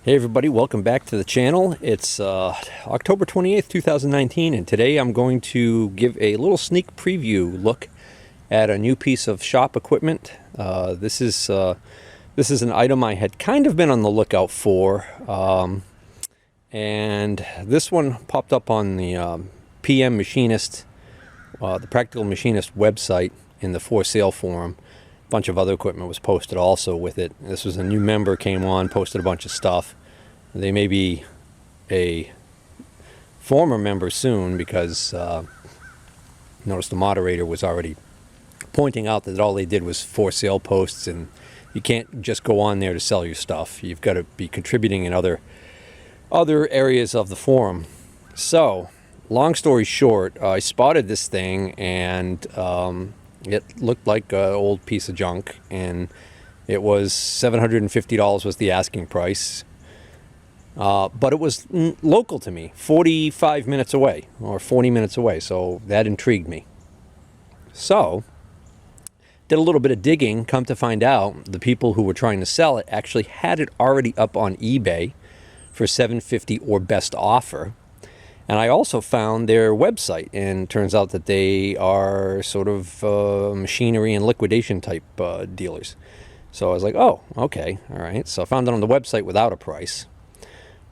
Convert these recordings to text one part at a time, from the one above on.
Hey everybody, welcome back to the channel. It's October 28th, 2019, and today I'm going to give a little sneak preview look at a new piece of shop equipment. This is an item I had kind of been on the lookout for, and this one popped up on the PM Machinist, the Practical Machinist website in the for sale forum. Bunch of other equipment was posted also with it. This was a new member, came on, posted a bunch of stuff. They may be a former member soon, because notice the moderator was already pointing out that all they did was for sale posts, and you can't just go on there to sell your stuff. You've got to be contributing in other areas of the forum. So long story short, I spotted this thing, and it looked like an old piece of junk, and it was $750 was the asking price. But it was local to me, 45 minutes away, or 40 minutes away, so that intrigued me. So, did a little bit of digging, come to find out the people who were trying to sell it actually had it already up on eBay for $750 or best offer. And I also found their website, and it turns out that they are sort of machinery and liquidation type dealers. So I was like, oh, okay, all right. So I found it on the website without a price.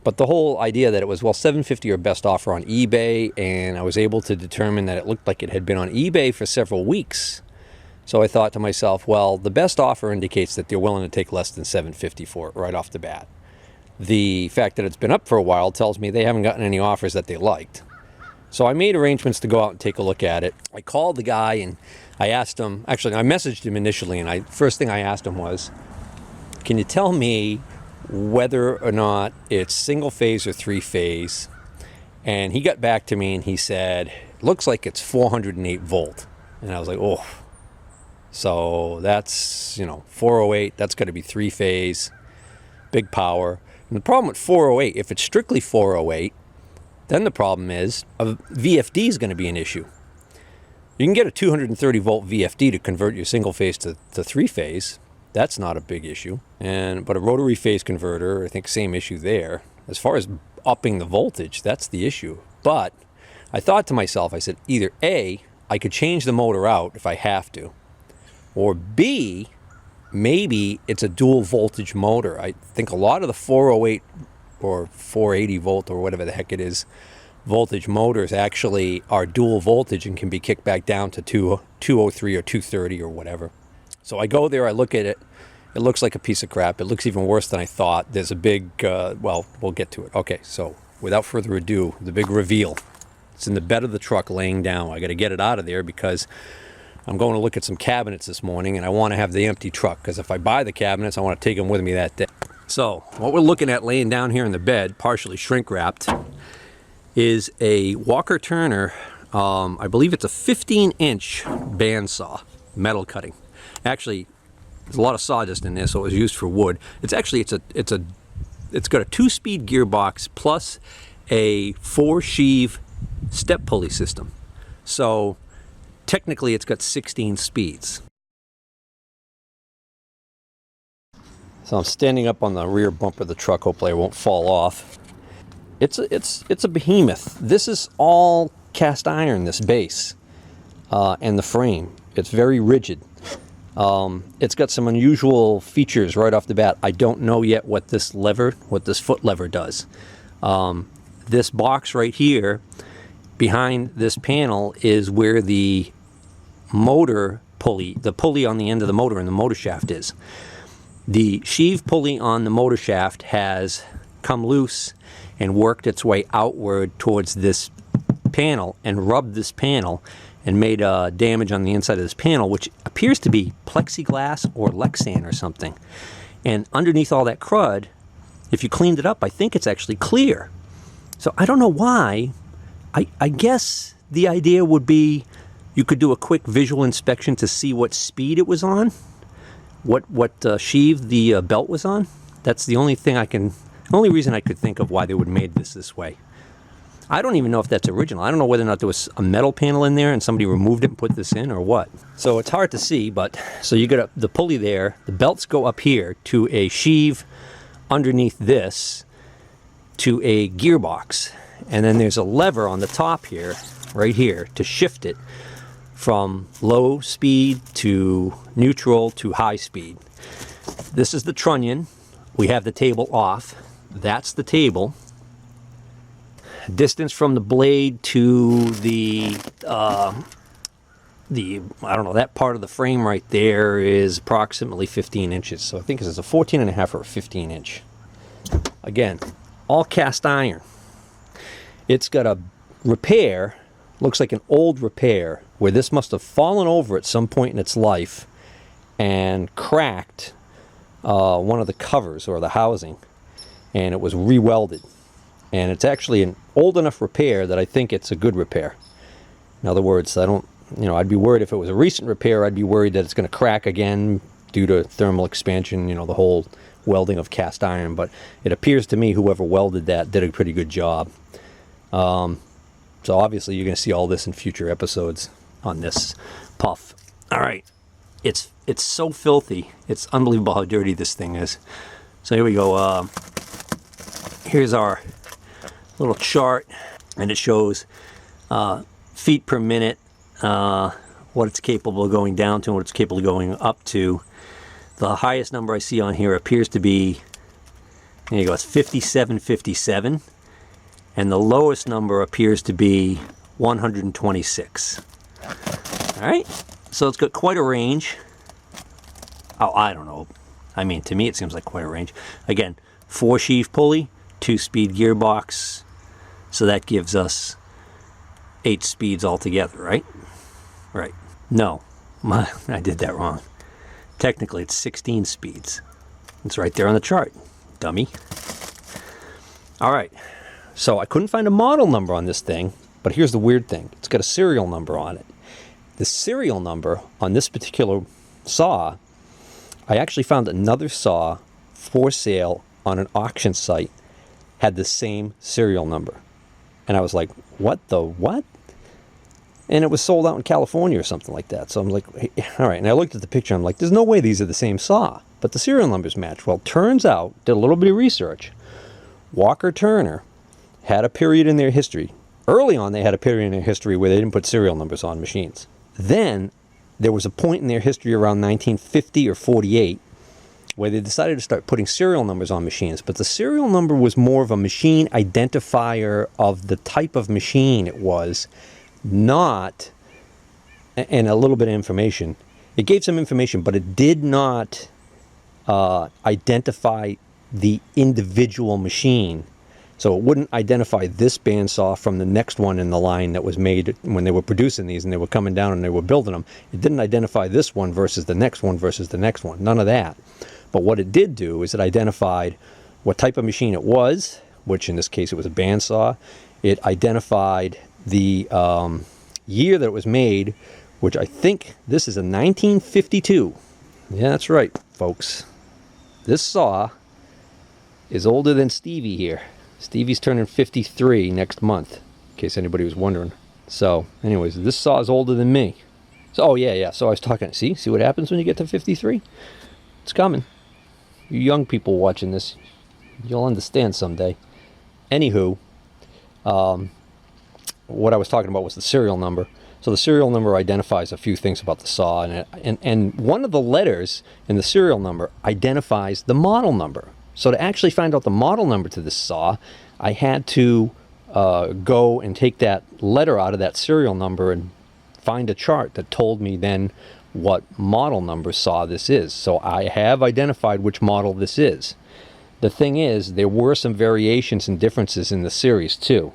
But the whole idea that it was, well, $750 or best offer on eBay, and I was able to determine that it looked like it had been on eBay for several weeks. So I thought to myself, well, the best offer indicates that they're willing to take less than $750 for it right off the bat. The fact that it's been up for a while tells me they haven't gotten any offers that they liked. So I made arrangements to go out and take a look at it. I called the guy and I asked him, actually I messaged him initially, and first thing I asked him was, can you tell me whether or not it's single phase or three phase? And he got back to me and he said, it looks like it's 408 volt. And I was like, oh, so that's, 408, that's got to be three phase, big power. And the problem with 408, if it's strictly 408, then the problem is a VFD is going to be an issue. You can get a 230 volt VFD to convert your single phase to three phase. That's not a big issue. But a rotary phase converter, I think same issue there. As far as upping the voltage, that's the issue. But I thought to myself, I said, either A, I could change the motor out if I have to, or B, maybe it's a dual voltage motor. I think a lot of the 408 or 480 volt or whatever the heck it is, voltage motors actually are dual voltage and can be kicked back down to 203 or 230 or whatever. So I go there, I look at it. It looks like a piece of crap. It looks even worse than I thought. There's a big, well, we'll get to it. Okay, so without further ado, the big reveal. It's in the bed of the truck laying down. I got to get it out of there because I'm going to look at some cabinets this morning, and I want to have the empty truck, because if I buy the cabinets, I want to take them with me that day. So what we're looking at laying down here in the bed, partially shrink wrapped, is a Walker Turner. I believe it's a 15-inch bandsaw, metal cutting. Actually, there's a lot of sawdust in there, so it was used for wood. It's got a 2-speed gearbox plus a 4-sheave step pulley system. So technically it's got 16 speeds. So I'm standing up on the rear bumper of the truck. Hopefully I won't fall off. It's a behemoth. This is all cast iron, this base, and the frame. It's very rigid. It's got some unusual features right off the bat. I don't know yet what this foot lever does. This box right here behind this panel is where the motor pulley, the pulley on the end of the motor and the motor shaft is. The sheave pulley on the motor shaft has come loose and worked its way outward towards this panel and rubbed this panel and made damage on the inside of this panel, which appears to be plexiglass or Lexan or something. And underneath all that crud, if you cleaned it up, I think it's actually clear. So I don't know why. I guess the idea would be you could do a quick visual inspection to see what speed it was on, what sheave the belt was on. That's the only reason I could think of why they would have made this way. I don't even know if that's original. I don't know whether or not there was a metal panel in there and somebody removed it and put this in or what. So it's hard to see, but so you got the pulley there. The belts go up here to a sheave underneath this to a gearbox. And then there's a lever on the top here, right here, to shift it from low speed to neutral to high speed. This is the trunnion. We have the table off. That's the table. Distance from the blade to the I don't know, that part of the frame right there is approximately 15 inches. So I think it's a 14.5 or a 15 inch. Again, all cast iron. It's got a repair, looks like an old repair, where this must have fallen over at some point in its life and cracked one of the covers or the housing, and it was re-welded. And it's actually an old enough repair that I think it's a good repair. In other words, I don't, I'd be worried if it was a recent repair. I'd be worried that it's going to crack again due to thermal expansion, the whole welding of cast iron. But it appears to me whoever welded that did a pretty good job. So obviously you're going to see all this in future episodes on this puff. All right, it's so filthy. It's unbelievable how dirty this thing is. So here we go. Here's our little chart, and it shows feet per minute, what it's capable of going down to and what it's capable of going up to. The highest number I see on here appears to be, there you go, it's 5757, and the lowest number appears to be 126. All right, so it's got quite a range. Oh, I don't know. I mean, to me it seems like quite a range. Again, 4-sheave pulley, 2-speed gearbox, so that gives us 8 speeds altogether, right? Right. No, I did that wrong. Technically, it's 16 speeds. It's right there on the chart, dummy. All right, so I couldn't find a model number on this thing, but here's the weird thing. It's got a serial number on it. The serial number on this particular saw, I actually found another saw for sale on an auction site, had the same serial number. And I was like, what the what? And it was sold out in California or something like that. So I'm like, hey, all right. And I looked at the picture. I'm like, there's no way these are the same saw. But the serial numbers match. Well, turns out, did a little bit of research. Walker Turner had a period in their history. Early on, they had a period in their history where they didn't put serial numbers on machines. Then there was a point in their history around 1950 or 48 where they decided to start putting serial numbers on machines. But the serial number was more of a machine identifier of the type of machine it was, not, and a little bit of information. It gave some information, but it did not identify the individual machine. So it wouldn't identify this bandsaw from the next one in the line that was made when they were producing these and they were coming down and they were building them. It didn't identify this one versus the next one versus the next one. None of that. But what it did do is it identified what type of machine it was, which in this case it was a bandsaw. It identified the year that it was made, which I think this is a 1952. Yeah, that's right, folks. This saw is older than Stevie here. Stevie's turning 53 next month, in case anybody was wondering. So, anyways, this saw is older than me. So, oh, yeah. So I was talking, see what happens when you get to 53? It's coming. You young people watching this, you'll understand someday. Anywho, what I was talking about was the serial number. So the serial number identifies a few things about the saw, and one of the letters in the serial number identifies the model number. So to actually find out the model number to this saw, I had to go and take that letter out of that serial number and find a chart that told me then what model number saw this is. So I have identified which model this is. The thing is, there were some variations and differences in the series too.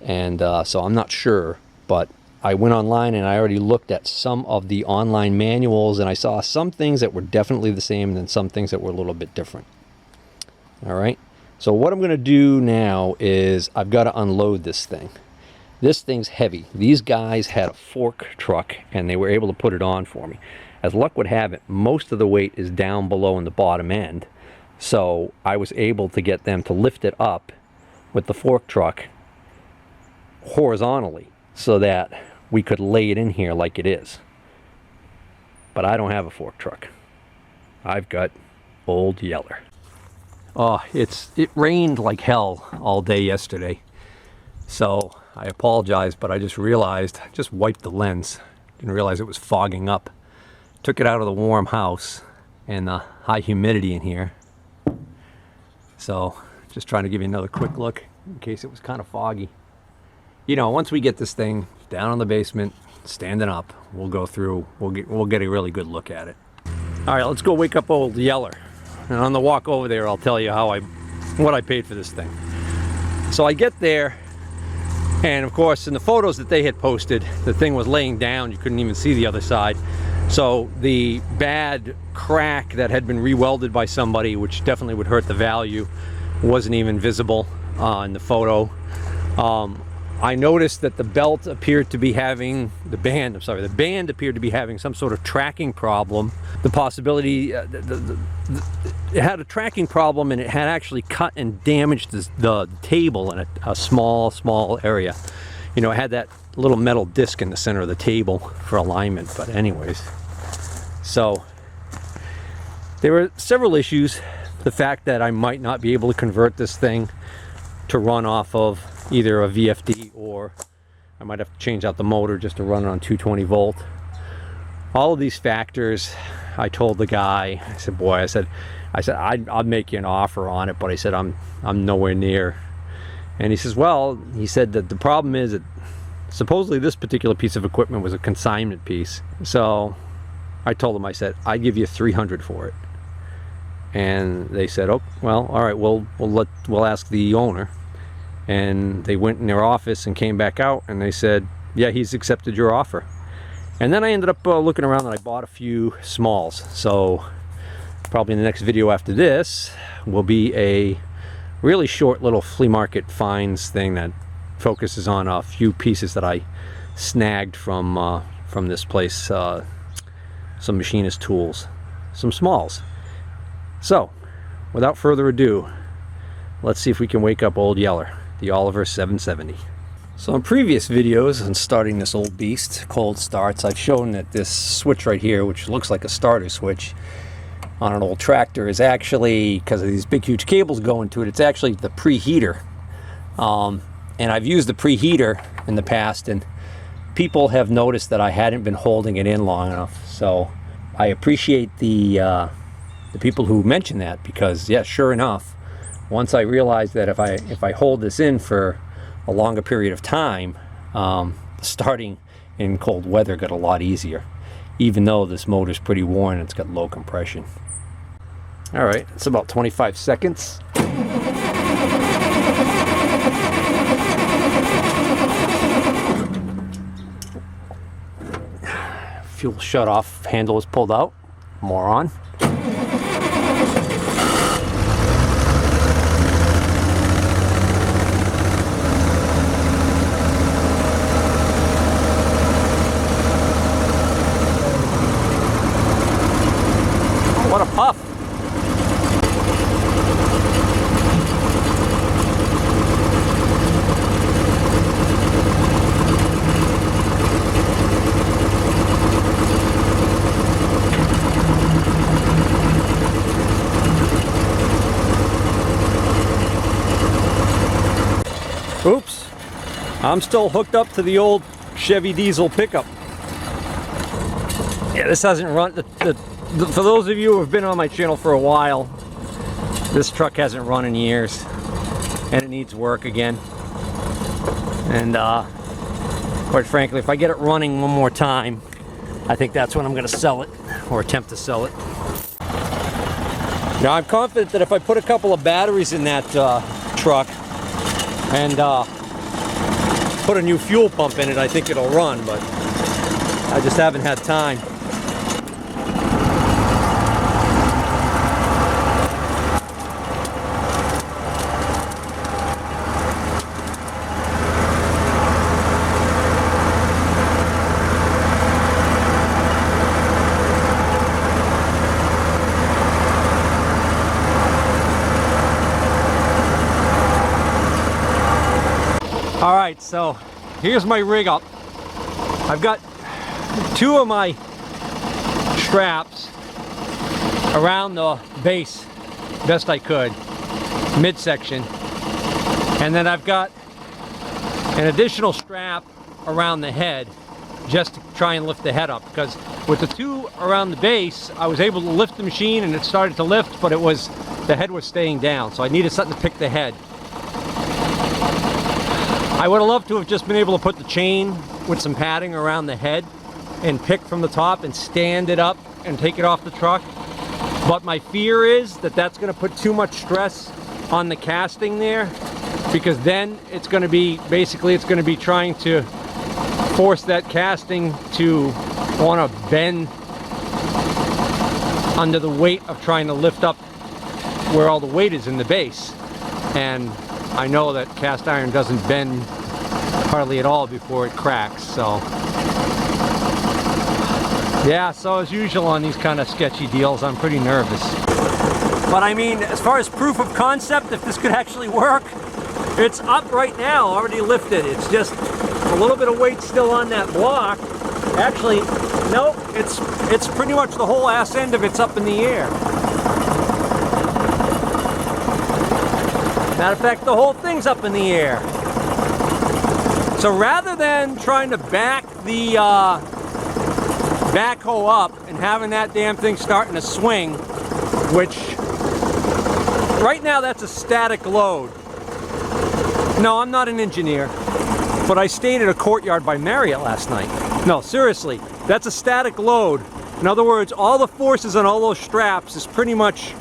And so I'm not sure, but I went online and I already looked at some of the online manuals and I saw some things that were definitely the same and then some things that were a little bit different. All right, so what I'm going to do now is I've got to unload this thing. This thing's heavy. These guys had a fork truck and they were able to put it on for me. As luck would have it, most of the weight is down below in the bottom end. So I was able to get them to lift it up with the fork truck horizontally so that we could lay it in here like it is. But I don't have a fork truck. I've got Old Yeller. It rained like hell all day yesterday. So I apologize, but I just realized, just wiped the lens. Didn't realize it was fogging up. Took it out of the warm house and the high humidity in here. So just trying to give you another quick look in case it was kind of foggy. You know, once we get this thing down in the basement, standing up, we'll go through, we'll get a really good look at it. All right, let's go wake up old Yeller. And on the walk over there, I'll tell you what I paid for this thing. So I get there, and of course, in the photos that they had posted, the thing was laying down. You couldn't even see the other side. So the bad crack that had been re-welded by somebody, which definitely would hurt the value, wasn't even visible in the photo. I noticed that the belt appeared to be having, the band appeared to be having some sort of tracking problem. The possibility, it had a tracking problem, and it had actually cut and damaged the table in a small area. You know, it had that little metal disc in the center of the table for alignment, but anyways. So there were several issues. The fact that I might not be able to convert this thing to run off of either a VFD, or I might have to change out the motor just to run it on 220 volt. All of these factors, I told the guy, I said, boy, I said I'll make you an offer on it, but I said I'm nowhere near. And he says, well, he said that the problem is that supposedly this particular piece of equipment was a consignment piece. So I told him, I said, I'd give you $300 for it. And they said, oh, well, all right, we'll ask the owner. And they went in their office and came back out, and they said, yeah, he's accepted your offer. And then I ended up looking around, and I bought a few smalls. So probably in the next video after this will be a really short little flea market finds thing that focuses on a few pieces that I snagged from this place, some machinist tools, some smalls. So without further ado, let's see if we can wake up old Yeller, the Oliver 770. So in previous videos on starting this old beast, cold starts, I've shown that this switch right here, which looks like a starter switch on an old tractor, is actually, because of these big huge cables going to it, it's actually the preheater. And I've used the preheater in the past, and people have noticed that I hadn't been holding it in long enough. So I appreciate the people who mention that, because yeah, sure enough, once I realized that if I hold this in for a longer period of time, starting in cold weather got a lot easier, even though this motor's pretty worn and it's got low compression. All right, it's about 25 seconds. Fuel shut off, handle is pulled out, more on. What a puff. Oops, I'm still hooked up to the old Chevy diesel pickup. Yeah, this hasn't run, for those of you who have been on my channel for a while, this truck hasn't run in years, and it needs work again. And quite frankly, if I get it running one more time, I think that's when I'm going to sell it, or attempt to sell it. Now I'm confident that if I put a couple of batteries in that truck and put a new fuel pump in it, I think it'll run, but I just haven't had time. Alright, so here's my rig up. I've got two of my straps around the base best I could. midsection. And then I've got an additional strap around the head just to try and lift the head up, because with the two around the base I was able to lift the machine and it started to lift, but the head was staying down, so I needed something to pick the head. I would have loved to have just been able to put the chain with some padding around the head and pick from the top and stand it up and take it off the truck, but my fear is that that's going to put too much stress on the casting there, because then it's going to be trying to force that casting to want to bend under the weight of trying to lift up where all the weight is in the base. And I know that cast iron doesn't bend hardly at all before it cracks, so yeah, so as usual on these kind of sketchy deals, I'm pretty nervous. But I mean, as far as proof of concept, if this could actually work, it's up right now, already lifted. It's just a little bit of weight still on that block. Actually, nope, it's pretty much the whole ass end of it's up in the air. Matter of fact, the whole thing's up in the air. So rather than trying to back the backhoe up and having that damn thing starting to swing, which right now that's a static load. No, I'm not an engineer, but I stayed at a Courtyard by Marriott last night. No, seriously, that's a static load. In other words, all the forces on all those straps is pretty much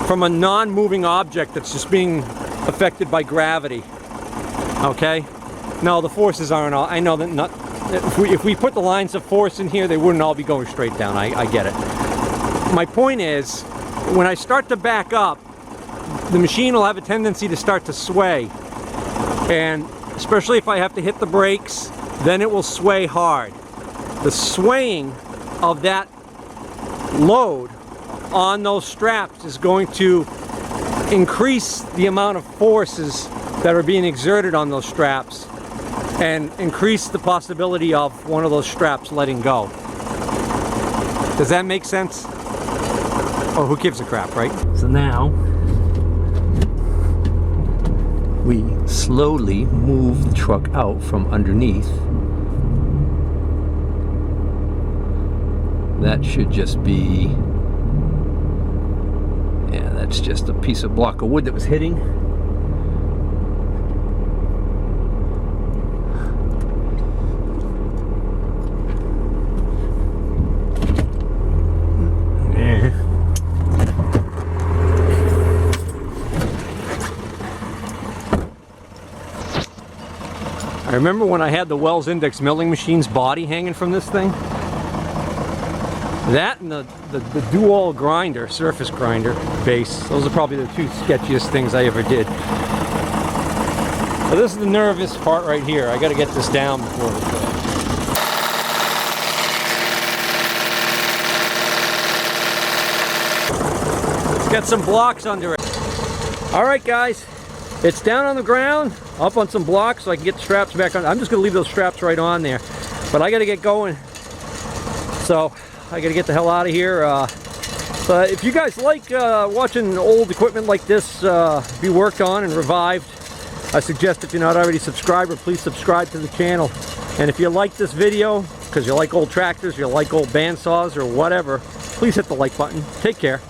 from a non-moving object that's just being affected by gravity. Okay? No, the forces aren't all, I know that not, if we put the lines of force in here, they wouldn't all be going straight down. I get it. My point is, when I start to back up, the machine will have a tendency to start to sway. And especially if I have to hit the brakes, then it will sway hard. The swaying of that load on those straps is going to increase the amount of forces that are being exerted on those straps and increase the possibility of one of those straps letting go. Does that make sense? Oh, who gives a crap, right? So now we slowly move the truck out from underneath. That should just be, yeah, that's just a piece of block of wood that was hitting. I remember when I had the Wells Index milling machine's body hanging from this thing. That and the dual grinder, surface grinder base, those are probably the two sketchiest things I ever did. So this is the nervous part right here. I got to get this down before we go. It's got some blocks under it. Alright guys, it's down on the ground, up on some blocks so I can get the straps back on. I'm just going to leave those straps right on there. But I got to get going. So I got to get the hell out of here. But if you guys like watching old equipment like this be worked on and revived, I suggest if you're not already subscribed, please subscribe to the channel. And if you like this video, because you like old tractors, you like old bandsaws or whatever, please hit the like button. Take care.